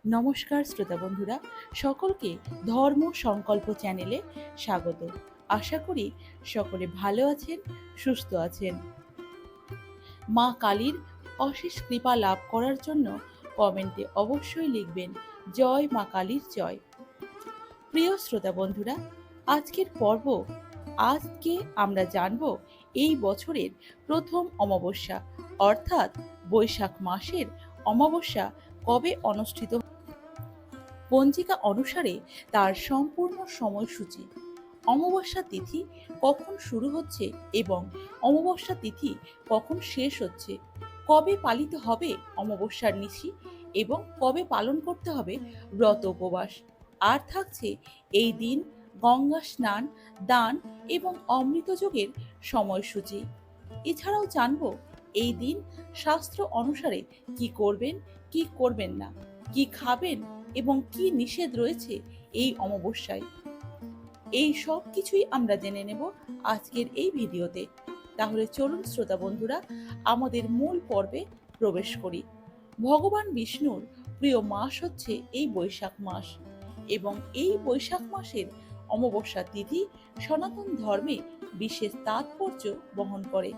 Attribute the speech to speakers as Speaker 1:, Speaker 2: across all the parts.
Speaker 1: নমস্কার শ্রোতা বন্ধুরা, সকলকে ধর্ম সংকল্প চ্যানেলে স্বাগত। আশা করি সকলে ভালো আছেন, সুস্থ আছেন। মা কালীর অশেষ কৃপা লাভ করার জন্য কমেন্টে অবশ্যই লিখবেন জয় মা কালীর জয়। প্রিয় শ্রোতা বন্ধুরা, আজকের পর্ব আজকে আমরা জানব এই বছরের প্রথম অমাবস্যা অর্থাৎ বৈশাখ মাসের অমাবস্যা কবে অনুষ্ঠিত পঞ্জিকা অনুসারে তার সম্পূর্ণ সময়সূচি, অমাবস্যা তিথি কখন শুরু হচ্ছে এবং অমাবস্যা তিথি কখন শেষ হচ্ছে, কবে পালিত হবে অমাবস্যার নিশি এবং কবে পালন করতে হবে ব্রত উপবাস। আর থাকছে এই দিন গঙ্গা স্নান, দান এবং অমৃতযোগের সময়সূচি। এছাড়াও জানব এই দিন শাস্ত্র অনুসারে কি করবেন, কি করবেন না, কি খাবেন এবং কি নিষেধ রয়েছে এই অমাবস্যায়। এই সব কিছুই আমরা জেনে নেব আজকের এই ভিডিওতে। তাহলে চলুন শ্রোতা বন্ধুরা, আমাদের মূল পর্বে প্রবেশ করি। ভগবান বিষ্ণুর প্রিয় মাস হচ্ছে এই বৈশাখ মাস এবং এই বৈশাখ মাসের অমাবস্যা তিথি সনাতন ধর্মে বিশেষ তাৎপর্য বহন করে।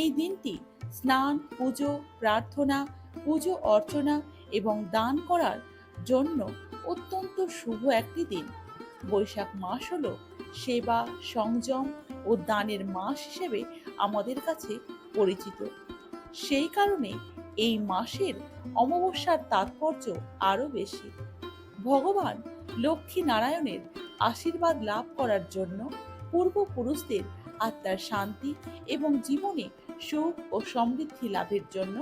Speaker 1: এই দিনটি স্নান, পুজো, প্রার্থনা, পুজো অর্চনা এবং দান করার জন্য অত্যন্ত শুভ একটি দিন। বৈশাখ মাস হলো সেবা, সংযম ও দানের মাস হিসেবে আমাদের কাছে পরিচিত। সেই কারণে এই মাসের অমাবস্যার তাৎপর্য আরো বেশি। ভগবান লক্ষ্মী নারায়ণের আশীর্বাদ লাভ করার জন্য, পূর্বপুরুষদের আত্মার শান্তি এবং জীবনে সুখ ও সমৃদ্ধি লাভের জন্য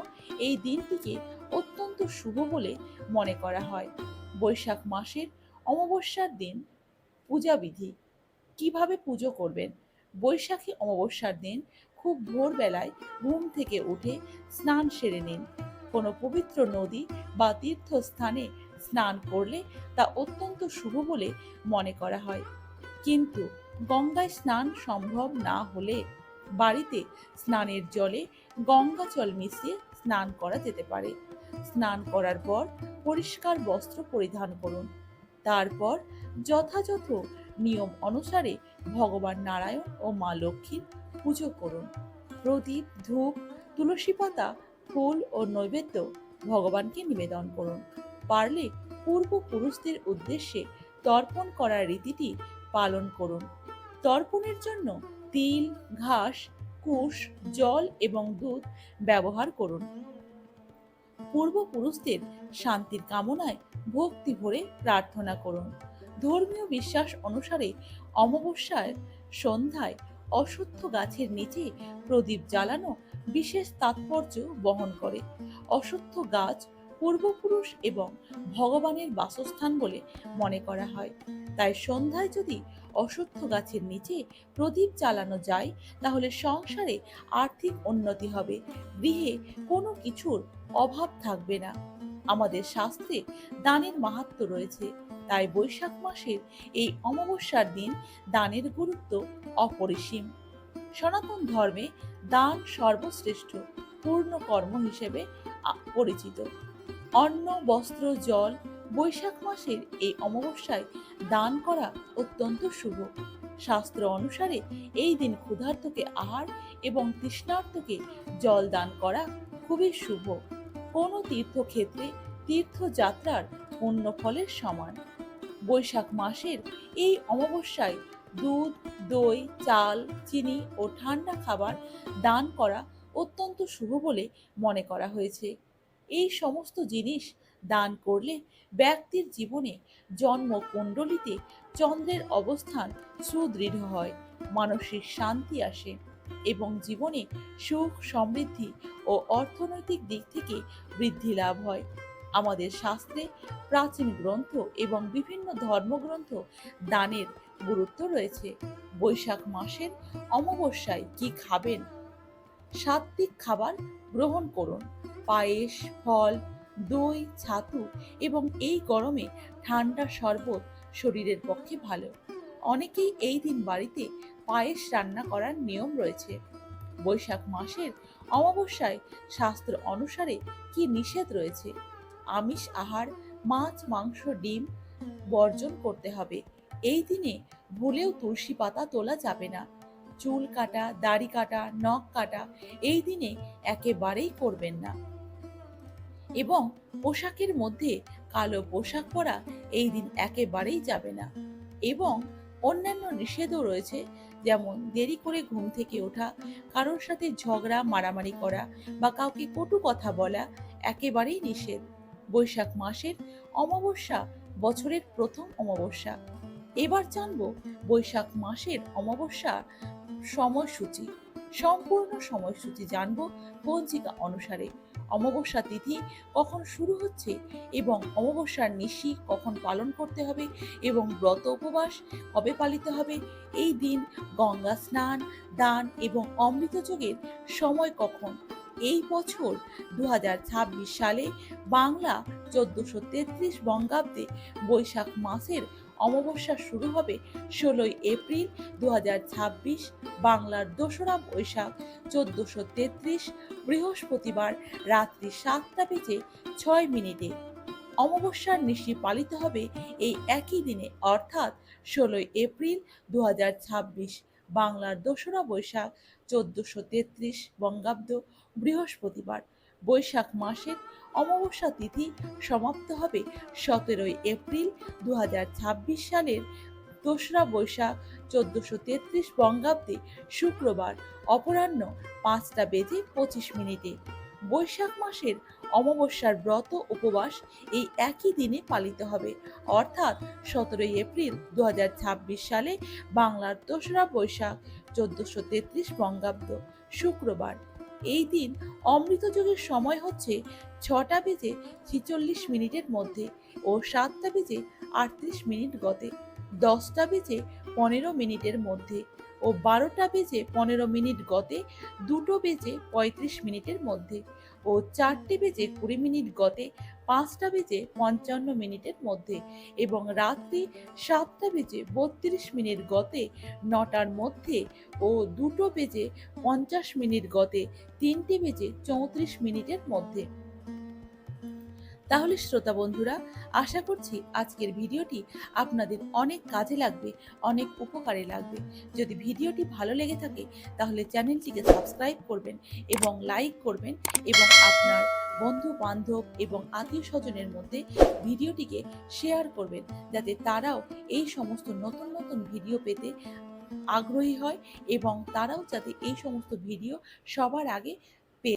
Speaker 1: এই দিনটিকে অত্যন্ত শুভ বলে মনে করা হয়। বৈশাখ মাসের অমাবস্যার দিন পূজাবিধি। কিভাবে পুজো করবেন? বৈশাখী অমাবস্যার দিন খুব ভোরবেলায় ঘুম থেকে উঠে স্নান সেরে নিন। কোনো পবিত্র নদী বা তীর্থস্থানে স্নান করলে তা অত্যন্ত শুভ বলে মনে করা হয়। কিন্তু গঙ্গায় স্নান সম্ভব না হলে বাড়িতে স্নানের জলে গঙ্গা জল মিশিয়ে স্নান করা যেতে পারে। স্নান করার পর পরিষ্কার বস্ত্র পরিধান করুন। তারপর যথাযথ নিয়ম অনুসারে ভগবান নারায়ণ ও মা লক্ষ্মীর পুজো করুন। প্রদীপ, ধূপ, তুলসী পাতা, ফুল ও নৈবেদ্য ভগবানকে নিবেদন করুন। পারলে পূর্বপুরুষদের উদ্দেশ্যে তর্পণ করার রীতিটি পালন করুন। তর্পণের জন্য তিল, ঘাস, কুশ, জল এবং দুধ ব্যবহার করুন। পূর্বপুরুষদের শান্তির কামনায় ভক্তি ভরে প্রার্থনা করুন। ধর্মীয় বিশ্বাস অনুসারে অমাবস্যার সন্ধ্যায় অশ্বত্থ গাছের নিচে প্রদীপ জ্বালানো বিশেষ তাৎপর্য বহন করে। অশ্বত্থ গাছ পূর্বপুরুষ এবং ভগবানের বাসস্থান বলে মনে করা হয়। তাই সন্ধ্যায় যদি অশ্বত্থ গাছের নিচে প্রদীপ জ্বালানো যায় তাহলে সংসারে আর্থিক উন্নতি হবে, গৃহে কোনো কিছুর অভাব থাকবে না। আমাদের শাস্ত্রে দানের মাহাত্ম্য রয়েছে, তাই বৈশাখ মাসের এই অমাবস্যার দিন দানের গুরুত্ব অপরিসীম। সনাতন ধর্মে দান সর্বশ্রেষ্ঠ পূর্ণ কর্ম হিসেবে পরিচিত। অন্ন, বস্ত্র, জল বৈশাখ মাসের এই অমাবস্যায় দান করা অত্যন্ত শুভ। শাস্ত্র অনুসারে এই দিন ক্ষুধার্তকে আহার এবং তৃষ্ণার্তকে জল দান করা খুবই শুভ। কোনো তীর্থক্ষেত্রে তীর্থযাত্রার পুণ্য ফলের সমান। বৈশাখ মাসের এই অমাবস্যায় দুধ, দই, চাল, চিনি ও ঠান্ডা খাবার দান করা অত্যন্ত শুভ বলে মনে করা হয়েছে। এই সমস্ত জিনিস দান করলে ব্যক্তির জীবনে জন্মকুণ্ডলিতে চন্দ্রের অবস্থান সুদৃঢ় হয়, মানসিক শান্তি আসে এবং জীবনে সুখ, সমৃদ্ধি ও অর্থনৈতিক দিক থেকে বৃদ্ধি লাভ হয়। আমাদের শাস্ত্রে, প্রাচীন গ্রন্থ এবং বিভিন্ন ধর্মগ্রন্থ দানের গুরুত্ব রয়েছে। বৈশাখ মাসের অমাবস্যায় কি খাবেন? সাত্ত্বিক খাবার গ্রহণ করুন। পায়েস, ফল, দই, ছাতু এবং এই গরমে ঠান্ডা শরবত শরীরের পক্ষে ভালো। অনেকেই এই দিন বাড়িতে পায়েস রান্না করার নিয়ম রয়েছে। বৈশাখ মাসের অমাবস্যায় শাস্ত্র অনুসারে কি নিষেধ রয়েছে? আমিষ আহার মাছ, মাংস, ডিম বর্জন করতে হবে। এই দিনে ভুলেও তুলসী পাতা তোলা যাবে না। চুল কাটা, দাড়ি কাটা, নখ কাটা এই দিনে একেবারেই করবেন না। এবং পোশাকের মধ্যে কালো পোশাক পরা এই দিন একেবারেই যাবে না। এবং অন্যান্য নিষেধও রয়েছে, যেমন দেরি করে ঘুম থেকে ওঠা, কারোর সাথে ঝগড়া মারামারি করা বা কাউকে কটু কথা বলা একেবারেই নিষেধ। বৈশাখ মাসের অমাবস্যা বছরের প্রথম অমাবস্যা। এবার জানবো বৈশাখ মাসের অমাবস্যা সময়সূচি। সম্পূর্ণ সময়সূচি জানবো পঞ্জিকা অনুসারে। অমাবস্যা তিথি কখন শুরু হচ্ছে এবং অমাবস্যার নিশি কখন পালন করতে হবে এবং ব্রত উপবাস কবে পালিত হবে, এই দিন গঙ্গা স্নান, দান এবং অমৃত যোগের সময় কখন। এই বছর 2026 সালে বাংলা 1433 বঙ্গাব্দে বৈশাখ মাসের অমাবস্যা শুরু হবে 16 এপ্রিল 2026, বাংলার 2রা বৈশাখ 1433 বৃহস্পতিবার রাত্রি 7:06 অমাবস্যার নিশি পালিত হবে এই একই দিনে, অর্থাৎ 16 এপ্রিল 2026, বাংলার 2রা বৈশাখ 1433 বঙ্গাব্দ বৃহস্পতিবার। বৈশাখ মাসের অমাবস্যা তিথি সমাপ্ত হবে 17 এপ্রিল 2026 সালের 2রা বৈশাখ 1433 বঙ্গাব্দে শুক্রবার অপরাহ্ন 5:25। বৈশাখ মাসের অমাবস্যার ব্রত উপবাস এই একই দিনে পালিত হবে, অর্থাৎ 17 এপ্রিল 2026 সালে বাংলার 2রা বৈশাখ 1433 বঙ্গাব্দ শুক্রবার। এই দিন অমৃত যোগের সময় হচ্ছে 6:46 মধ্যে ও 7:38 গতে, 10:15 মধ্যে ও 12:15 গতে, 2:35 মধ্যে ও 4:20 গতে, 5:55 মধ্যে এবং রাত্রি 7:32 গতে, 9টার মধ্যে ও 2:50 গতে, 3:34 মধ্যে। তাহলে শ্রোতা বন্ধুরা, আশা করছি আজকের ভিডিওটি আপনাদের অনেক কাজে লাগবে, অনেক উপকারে লাগবে। যদি ভিডিওটি ভালো লেগে থাকে তাহলে চ্যানেলটিকে সাবস্ক্রাইব করবেন এবং লাইক করবেন এবং আপনার বন্ধু বান্ধব এবং আত্মীয় স্বজনের মধ্যে ভিডিওটিকে শেয়ার করবেন, যাতে তারাও এই সমস্ত নতুন নতুন ভিডিও পেতে আগ্রহী হয় এবং তারাও যাতে এই সমস্ত ভিডিও সবার আগে